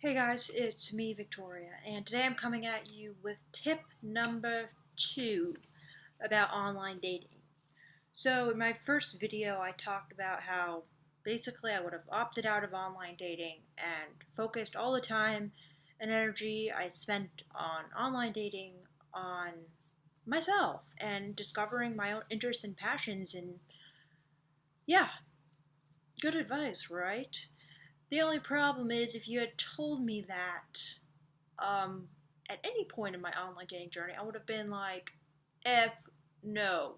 Hey guys, it's me, Victoria, and today I'm coming at you with tip number 2 about online dating. So, in my first video, I talked about how basically I would have opted out of online dating and focused all the time and energy I spent on online dating on myself and discovering my own interests and passions. And yeah, good advice, right? The only problem is if you had told me that um, at any point in my online dating journey, I would have been like, F no.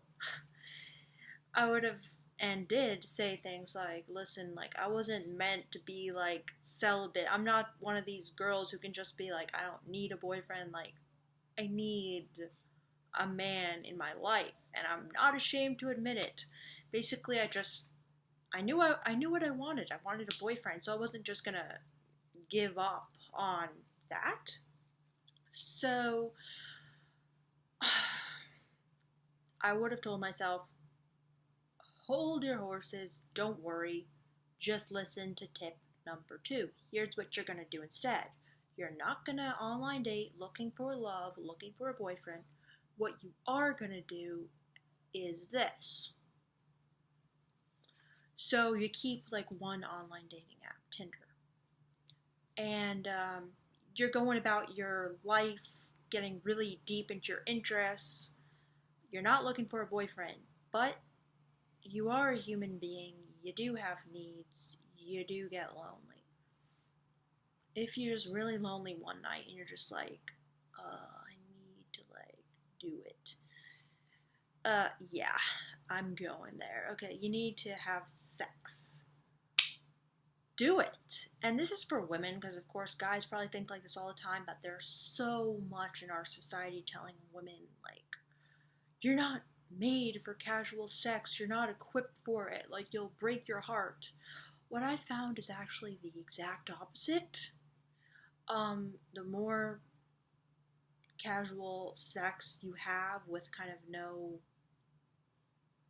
I would have and did say things like, listen, like, I wasn't meant to be like celibate. I'm not one of these girls who can just be like, I don't need a boyfriend. Like, I need a man in my life, and I'm not ashamed to admit it. Basically, I knew what I wanted. I wanted a boyfriend, so I wasn't just gonna give up on that. So I would have told myself, hold your horses, don't worry, just listen to tip number 2. Here's what you're going to do instead. You're not going to online date looking for love, looking for a boyfriend. What you are going to do is this. So you keep like one online dating app, Tinder, and you're going about your life, getting really deep into your interests. You're not looking for a boyfriend, but you are a human being, you do have needs, you do get lonely. If you're just really lonely one night and you're just like, I need to like do it. Yeah, I'm going there. Okay, you need to have sex. Do it. And this is for women because, of course, guys probably think like this all the time, but there's so much in our society telling women, like, you're not made for casual sex. You're not equipped for it. Like, you'll break your heart. What I found is actually the exact opposite. The more casual sex you have with kind of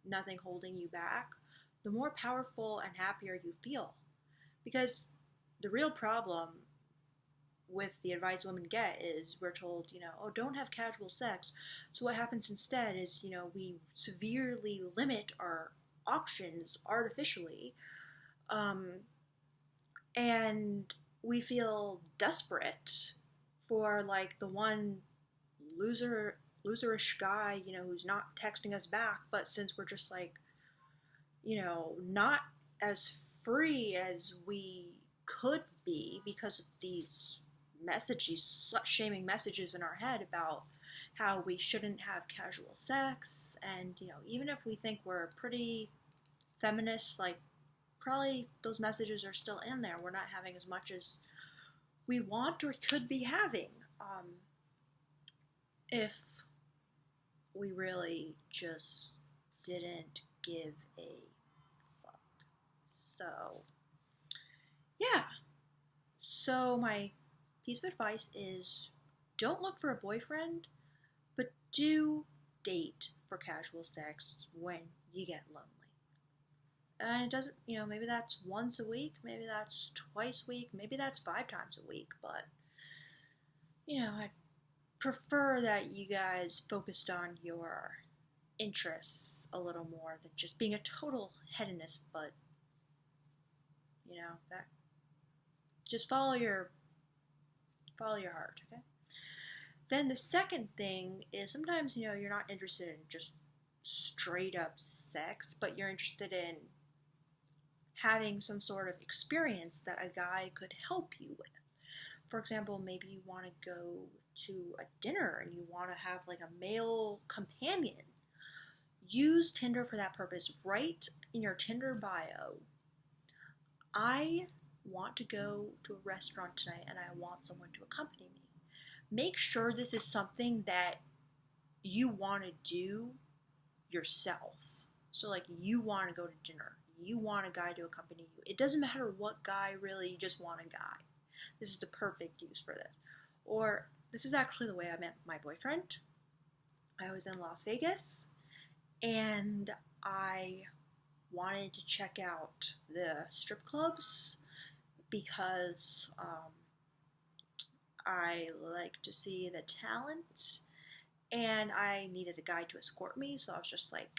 nothing holding you back, the more powerful and happier you feel. Because the real problem with the advice women get is we're told, oh, don't have casual sex. So what happens instead is, we severely limit our options artificially, um, and we feel desperate for like the one loserish guy, who's not texting us back. But since we're just like, not as free as we could be because of these messages, slut shaming messages in our head about how we shouldn't have casual sex, and even if we think we're pretty feminist, like, probably those messages are still in there. We're not having as much as we want or could be having, if we really just didn't give a fuck. So, yeah. So, my piece of advice is don't look for a boyfriend, but do date for casual sex when you get lonely. And it doesn't, maybe that's once a week, maybe that's twice a week, maybe that's 5 times a week, but, I prefer that you guys focused on your interests a little more than just being a total hedonist, but, that just follow your heart, okay? Then the second thing is sometimes, you're not interested in just straight up sex, but you're interested in having some sort of experience that a guy could help you with. For example, maybe you want to go to a dinner and you want to have like a male companion. Use Tinder for that purpose. Write in your Tinder bio, I want to go to a restaurant tonight and I want someone to accompany me. Make sure this is something that you want to do yourself. So, like, you want to go to dinner, you want a guy to accompany you. It doesn't matter what guy, really, you just want a guy. This is the perfect use for this. Or, this is actually the way I met my boyfriend. I was in Las Vegas and I wanted to check out the strip clubs because I like to see the talent, and I needed a guy to escort me, so I was just like,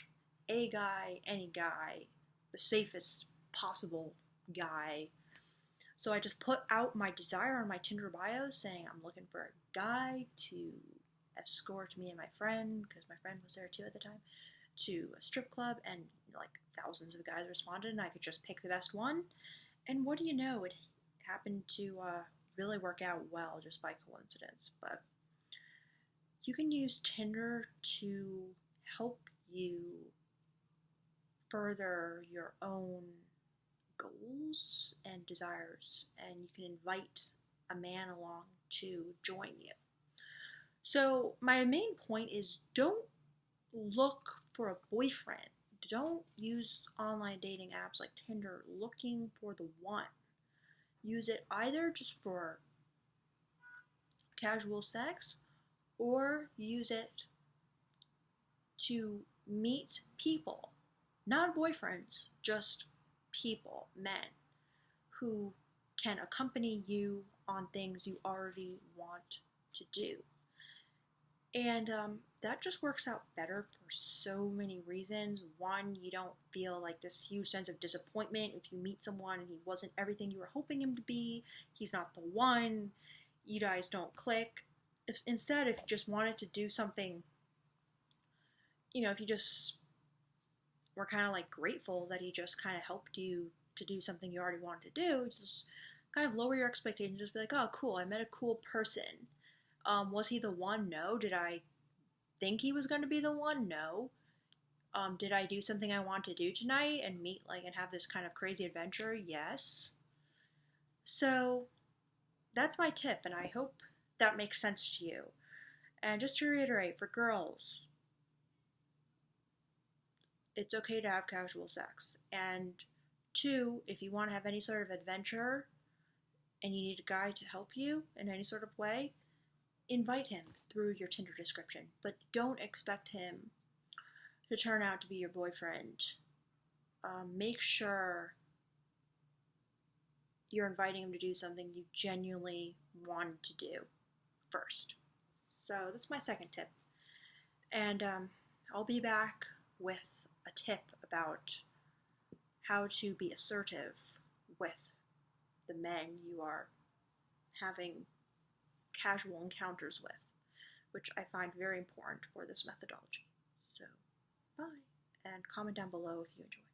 a guy, any guy, the safest possible guy. So I just put out my desire on my Tinder bio saying I'm looking for a guy to escort me and my friend, because my friend was there too at the time, to a strip club, and like thousands of guys responded, and I could just pick the best one. And what do you know, it happened to really work out well just by coincidence. But you can use Tinder to help you further your own goals and desires, and you can invite a man along to join you. So, my main point is don't look for a boyfriend. Don't use online dating apps like Tinder looking for the one. Use it either just for casual sex, or use it to meet people, not boyfriends, just people, men, who can accompany you on things you already want to do. And that just works out better for so many reasons. One, you don't feel like this huge sense of disappointment if you meet someone and he wasn't everything you were hoping him to be, he's not the one, you guys don't click. Instead, if you just wanted to do something, if you just were kind of like grateful that he just kind of helped you to do something you already wanted to do, just kind of lower your expectations. Just be like, oh, cool, I met a cool person. Was he the one? No. Did I think he was going to be the one? No. Did I do something I want to do tonight and meet and have this kind of crazy adventure? Yes. So that's my tip, and I hope that makes sense to you. And just to reiterate, for girls, it's okay to have casual sex. And two, if you want to have any sort of adventure and you need a guy to help you in any sort of way, invite him through your Tinder description. But don't expect him to turn out to be your boyfriend. Make sure you're inviting him to do something you genuinely want to do first. So that's my second tip. And I'll be back with a tip about how to be assertive with the men you are having casual encounters with, which I find very important for this methodology. So, bye, and comment down below if you enjoy.